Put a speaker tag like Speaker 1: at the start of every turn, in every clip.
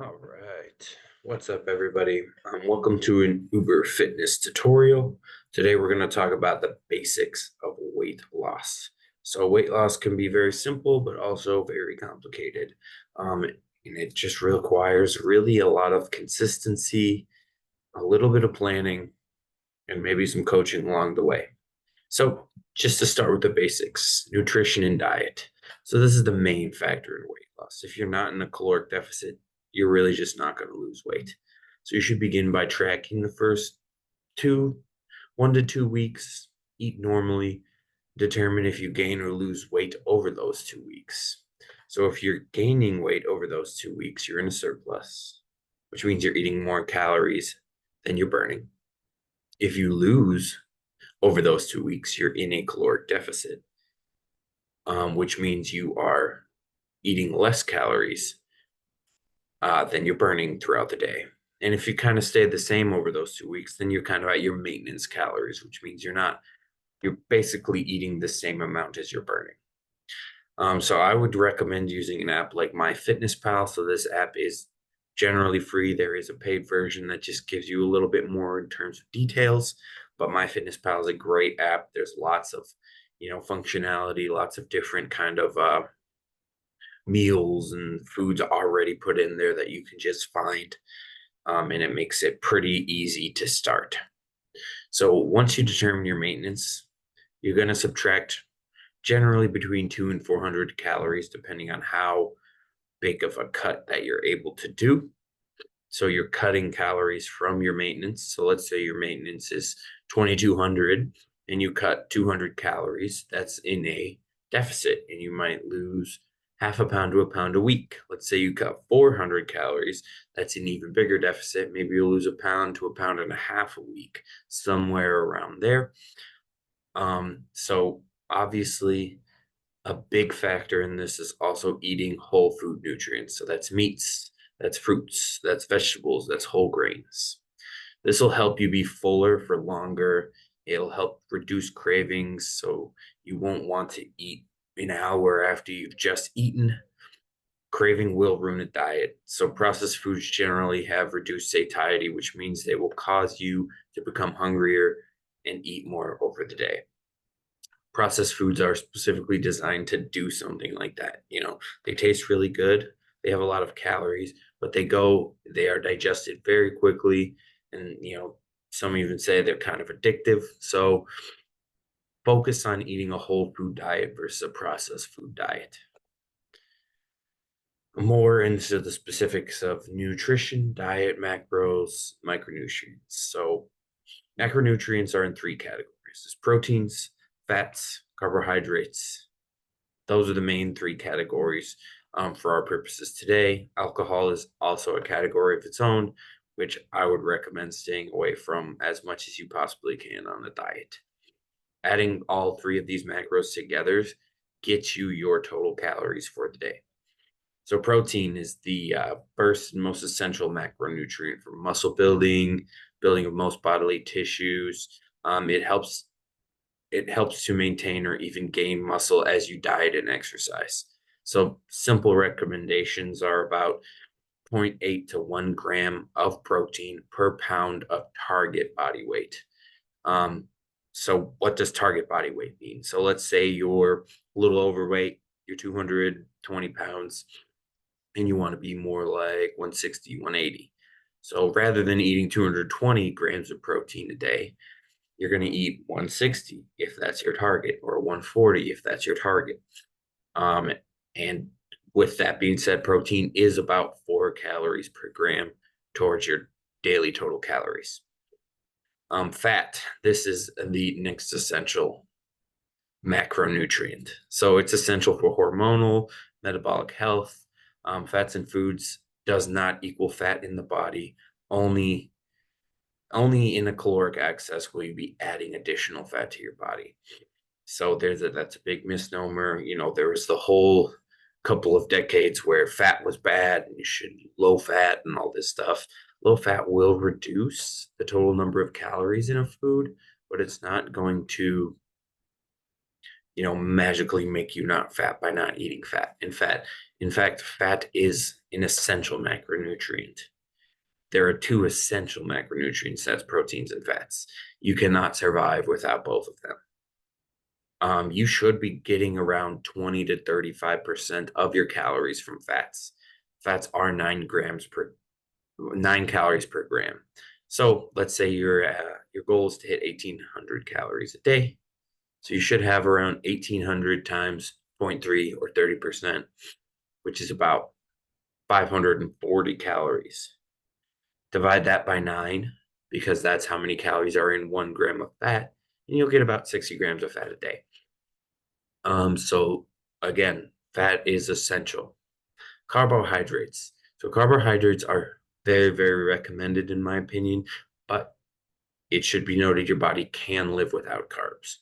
Speaker 1: All right. What's up, everybody? Welcome to an Uber fitness tutorial. Today, we're going to talk about the basics of weight loss. So, weight loss can be very simple, but also very complicated. And it just requires really a lot of consistency, a little bit of planning, and maybe some coaching along the way. So, just to start with the basics, nutrition and diet. So, this is the main factor in weight loss. If you're not in a caloric deficit, you're really just not going to lose weight. So, you should begin by tracking the first 1 to 2 weeks, eat normally, determine if you gain or lose weight over those 2 weeks. So, if you're gaining weight over those 2 weeks, you're in a surplus, which means you're eating more calories than you're burning. If you lose over those 2 weeks, you're in a caloric deficit, which means you are eating less calories than you're burning throughout the day. And if you kind of stay the same over those 2 weeks, then you're kind of at your maintenance calories, which means you're basically eating the same amount as you're burning. So I would recommend using an app like MyFitnessPal. So this app is generally free. There is a paid version that just gives you a little bit more in terms of details, but MyFitnessPal is a great app. There's lots of, functionality, lots of different kind of meals and foods already put in there that you can just find, and it makes it pretty easy to start. So once you determine your maintenance, you're going to subtract generally between 2 and 400 calories, depending on how big of a cut that you're able to do. So you're cutting calories from your maintenance. So let's say your maintenance is 2,200 and you cut 200 calories. That's in a deficit, and you might lose half a pound to a pound a week. Let's say you cut 400 calories. That's an even bigger deficit. Maybe you'll lose a pound to a pound and a half a week, somewhere around there. So obviously, a big factor in this is also eating whole food nutrients. So that's meats, that's fruits, that's vegetables, that's whole grains. This will help you be fuller for longer. It'll help reduce cravings. So you won't want to eat an hour after you've just eaten. Craving will ruin a diet. So processed foods generally have reduced satiety, which means they will cause you to become hungrier and eat more over the day. Processed foods are specifically designed to do something like that. They taste really good. They have a lot of calories, but they are digested very quickly. And, some even say they're kind of addictive. So focus on eating a whole food diet versus a processed food diet. More into the specifics of nutrition, diet, macros, micronutrients. So macronutrients are in three categories. There's proteins, fats, carbohydrates. Those are the main three categories for our purposes today. Alcohol is also a category of its own, which I would recommend staying away from as much as you possibly can on a diet. Adding all three of these macros together gets you your total calories for the day. So protein is the first and most essential macronutrient for muscle building, building of most bodily tissues. It helps to maintain or even gain muscle as you diet and exercise. So simple recommendations are about zero point 0.8 to 1 gram of protein per pound of target body weight. So what does target body weight mean? So let's say you're a little overweight, you're 220 pounds, and you want to be more like 160, 180. So rather than eating 220 grams of protein a day, you're going to eat 160 if that's your target, or 140 if that's your target. Um, and with that being said, protein is about 4 calories per gram towards your daily total calories. Fat, this is the next essential macronutrient. So it's essential for hormonal, metabolic health. Fats and foods does not equal fat in the body. Only only in a caloric excess will you be adding additional fat to your body. So that's a big misnomer. There was the whole couple of decades where fat was bad and you should eat low fat and all this stuff. Low fat will reduce the total number of calories in a food, but it's not going to magically make you not fat by not eating fat. In fact, In fact, fat is an essential macronutrient. There are two essential macronutrients, that's proteins and fats. You cannot survive without both of them. You should be getting around 20 to 35% of your calories from fats. Fats are 9 calories per gram. So let's say your goal is to hit 1,800 calories a day. So you should have around 1,800 times zero point 0.3 or 30%, which is about 540 calories. Divide that by 9 because that's how many calories are in 1 gram of fat, and you'll get about 60 grams of fat a day. So again, fat is essential. Carbohydrates. So carbohydrates are very, very recommended in my opinion, but it should be noted your body can live without carbs.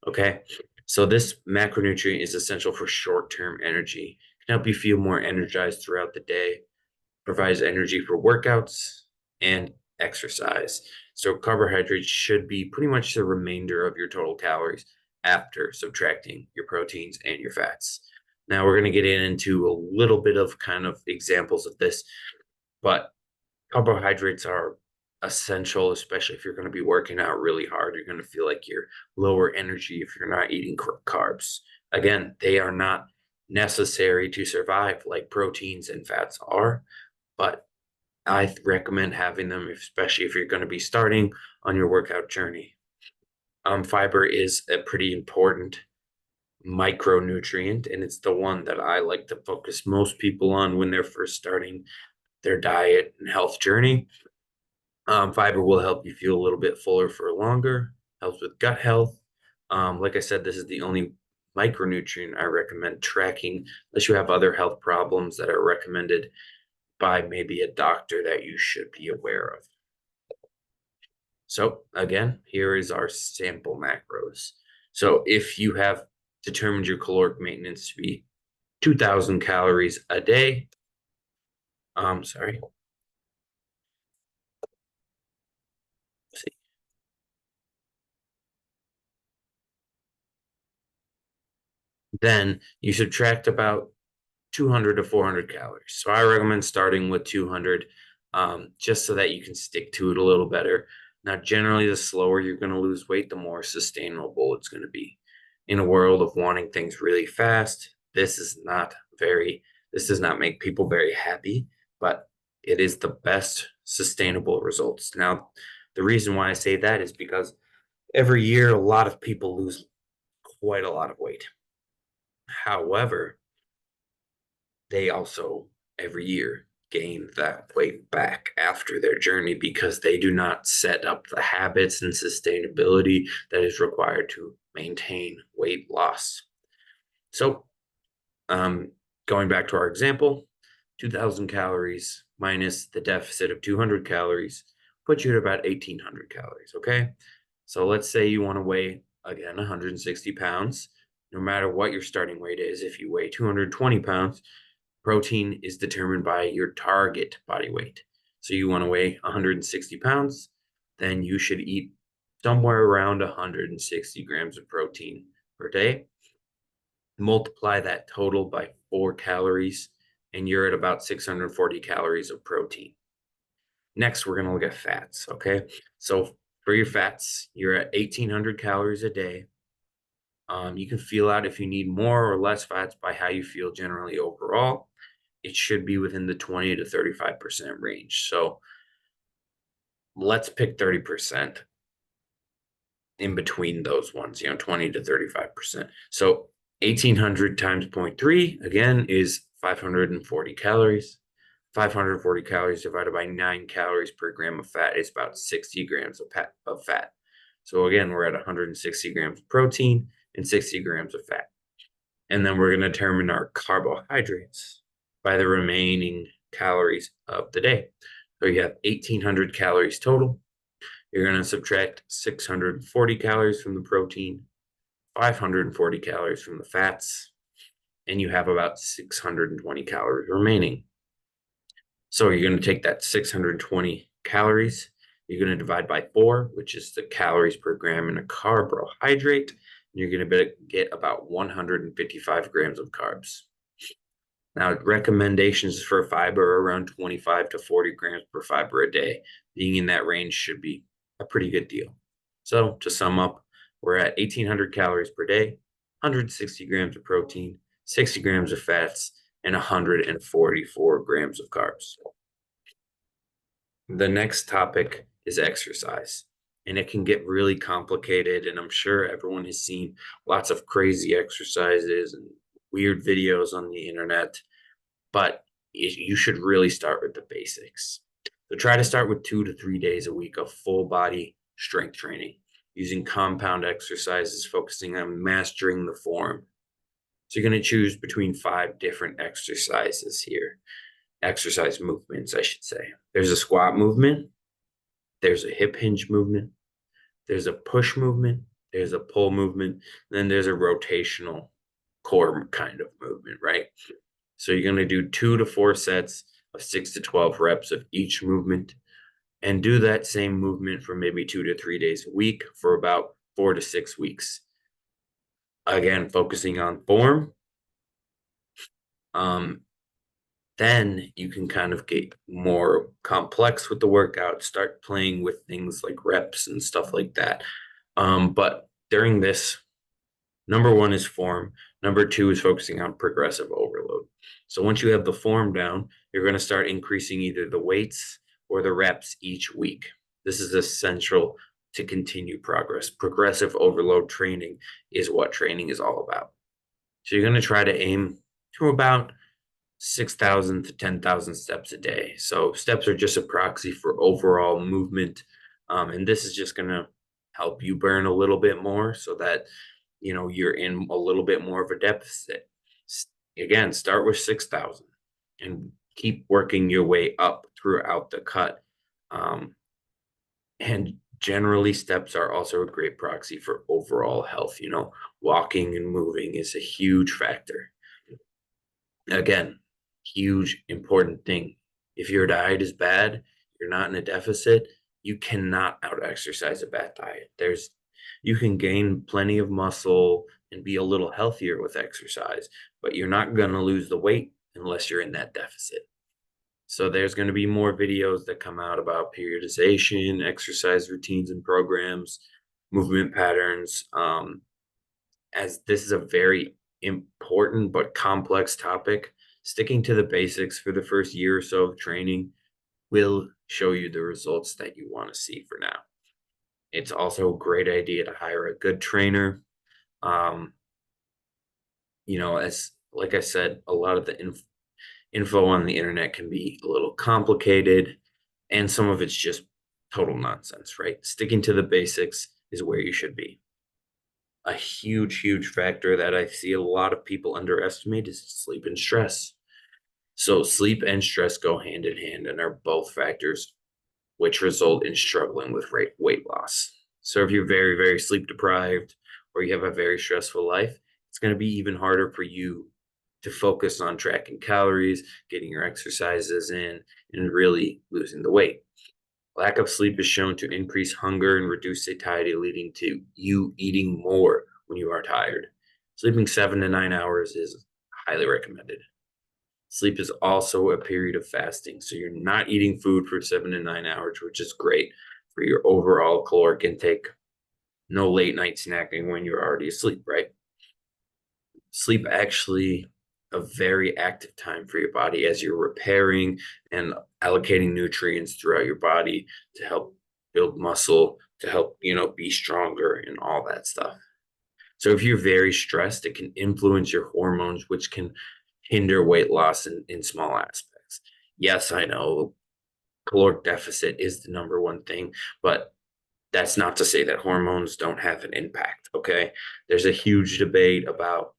Speaker 1: Okay. So this macronutrient is essential for short-term energy. It can help you feel more energized throughout the day, provides energy for workouts and exercise. So carbohydrates should be pretty much the remainder of your total calories after subtracting your proteins and your fats. Now we're going to get into a little bit of kind of examples of this, but carbohydrates are essential, especially if you're going to be working out really hard. You're going to feel like you're lower energy if you're not eating carbs. Again, they are not necessary to survive like proteins and fats are, but I recommend having them, especially if you're going to be starting on your workout journey. Fiber is a pretty important micronutrient, and it's the one that I like to focus most people on when they're first starting their diet and health journey. Fiber will help you feel a little bit fuller for longer, helps with gut health. Like I said, this is the only micronutrient I recommend tracking unless you have other health problems that are recommended by maybe a doctor that you should be aware of. So again, here is our sample macros. So if you have determined your caloric maintenance to be 2,000 calories a day, sorry, see, then you subtract about 200 to 400 calories. So I recommend starting with 200 just so that you can stick to it a little better. Now, generally, the slower you're going to lose weight, the more sustainable it's going to be. In a world of wanting things really fast, this does not make people very happy, but it is the best sustainable results. Now, the reason why I say that is because every year a lot of people lose quite a lot of weight. However, they also every year gain that weight back after their journey because they do not set up the habits and sustainability that is required to maintain weight loss. So, going back to our example, 2,000 calories minus the deficit of 200 calories puts you at about 1,800 calories. Okay. So let's say you want to weigh again 160 pounds. No matter what your starting weight is, if you weigh 220 pounds, protein is determined by your target body weight. So you want to weigh 160 pounds, then you should eat somewhere around 160 grams of protein per day. Multiply that total by 4 calories, and you're at about 640 calories of protein. Next, we're going to look at fats. Okay. So for your fats, you're at 1,800 calories a day. You can feel out if you need more or less fats by how you feel generally overall. It should be within the 20 to 35% range. So let's pick 30% in between those ones, 20 to 35%. So 1,800 times 0.3 again is 540 calories. 540 calories divided by 9 calories per gram of fat is about 60 grams of fat. So again, we're at 160 grams of protein and 60 grams of fat. And then we're going to determine our carbohydrates by the remaining calories of the day. So you have 1,800 calories total. You're going to subtract 640 calories from the protein, 540 calories from the fats, and you have about 620 calories remaining. So you're going to take that 620 calories, you're going to divide by 4, which is the calories per gram in a carbohydrate. And you're going to get about 155 grams of carbs. Now, recommendations for fiber are around 25 to 40 grams per fiber a day. Being in that range should be a pretty good deal. So, to sum up, we're at 1,800 calories per day, 160 grams of protein, 60 grams of fats, and 144 grams of carbs. The next topic is exercise, and it can get really complicated. And I'm sure everyone has seen lots of crazy exercises and weird videos on the internet, but you should really start with the basics. So try to start with 2 to 3 days a week of full body strength training using compound exercises, focusing on mastering the form. So you're going to choose between 5 different exercises here, exercise movements, I should say. There's a squat movement, there's a hip hinge movement, there's a push movement, there's a pull movement, then there's a rotational core kind of movement, right? So you're going to do 2 to 4 sets of 6 to 12 reps of each movement and do that same movement for maybe 2 to 3 days a week for about 4 to 6 weeks. Again, focusing on form. Um, then you can kind of get more complex with the workout, start playing with things like reps and stuff like that. But during this, number one is form. Number two is focusing on progressive overload. So once you have the form down, you're going to start increasing either the weights or the reps each week. This is essential to continue progress. Progressive overload training is what training is all about. So you're going to try to aim to about 6,000 to 10,000 steps a day. So steps are just a proxy for overall movement. And this is just going to help you burn a little bit more so that you're in a little bit more of a deficit. Again, start with 6,000 and keep working your way up throughout the cut. And generally, steps are also a great proxy for overall health. Walking and moving is a huge factor. Again, huge important thing. If your diet is bad, you're not in a deficit, you cannot out exercise a bad diet. You can gain plenty of muscle and be a little healthier with exercise, but you're not going to lose the weight unless you're in that deficit. So there's going to be more videos that come out about periodization, exercise routines and programs, movement patterns. As this is a very important but complex topic, sticking to the basics for the first year or so of training will show you the results that you want to see for now. It's also a great idea to hire a good trainer. Um, as like I said, a lot of the info on the internet can be a little complicated, and some of it's just total nonsense, right? Sticking to the basics is where you should be. A huge factor that I see a lot of people underestimate is sleep and stress. So sleep and stress go hand in hand and are both factors which result in struggling with weight loss. So if you're very sleep deprived or you have a very stressful life, it's going to be even harder for you to focus on tracking calories, getting your exercises in, and really losing the weight. Lack of sleep is shown to increase hunger and reduce satiety, leading to you eating more when you are tired. Sleeping 7 to 9 hours is highly recommended. Sleep is also a period of fasting, so you're not eating food for 7 to 9 hours, which is great for your overall caloric intake. No late night snacking when you're already asleep, right? Sleep actually a very active time for your body as you're repairing and allocating nutrients throughout your body to help build muscle, to help, be stronger and all that stuff. So if you're very stressed, it can influence your hormones, which can hinder weight loss in small aspects. Yes, I know caloric deficit is the number one thing, but that's not to say that hormones don't have an impact. Okay. There's a huge debate about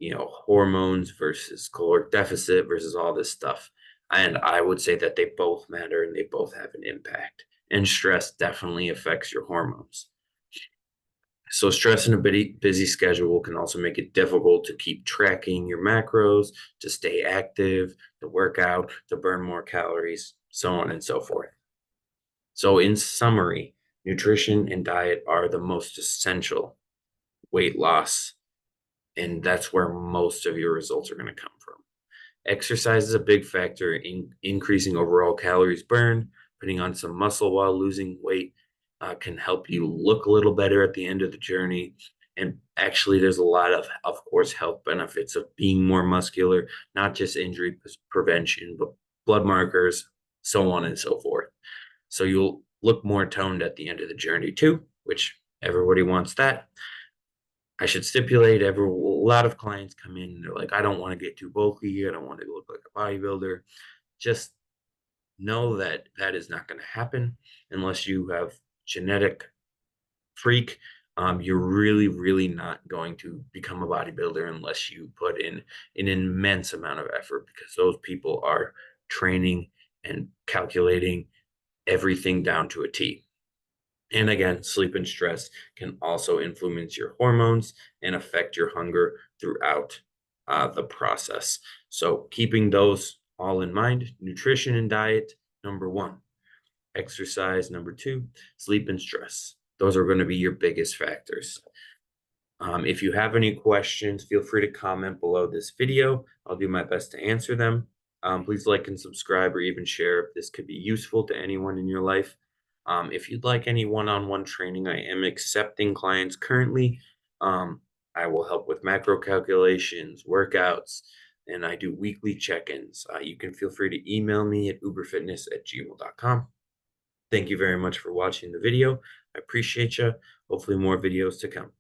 Speaker 1: hormones versus caloric deficit versus all this stuff. And I would say that they both matter and they both have an impact. And stress definitely affects your hormones. So stress in a busy schedule can also make it difficult to keep tracking your macros, to stay active, to work out, to burn more calories, so on and so forth. So in summary, nutrition and diet are the most essential weight loss, and that's where most of your results are going to come from. Exercise is a big factor in increasing overall calories burned. Putting on some muscle while losing weight can help you look a little better at the end of the journey. And actually, there's a lot of course, health benefits of being more muscular, not just injury prevention, but blood markers, so on and so forth. So you'll look more toned at the end of the journey too, which everybody wants that. I should stipulate a lot of clients come in and they're like, I don't want to get too bulky. I don't want to look like a bodybuilder. Just know that that is not going to happen unless you have genetic freak. You're really, really not going to become a bodybuilder unless you put in an immense amount of effort because those people are training and calculating everything down to a T. And again, sleep and stress can also influence your hormones and affect your hunger throughout the process. So, keeping those all in mind, nutrition and diet, number one, exercise, number two, sleep and stress. Those are going to be your biggest factors. If you have any questions, feel free to comment below this video. I'll do my best to answer them. Please like and subscribe or even share if this could be useful to anyone in your life. If you'd like any one-on-one training, I am accepting clients currently. I will help with macro calculations, workouts, and I do weekly check-ins. You can feel free to email me at uberfitness@gmail.com. Thank you very much for watching the video. I appreciate you. Hopefully more videos to come.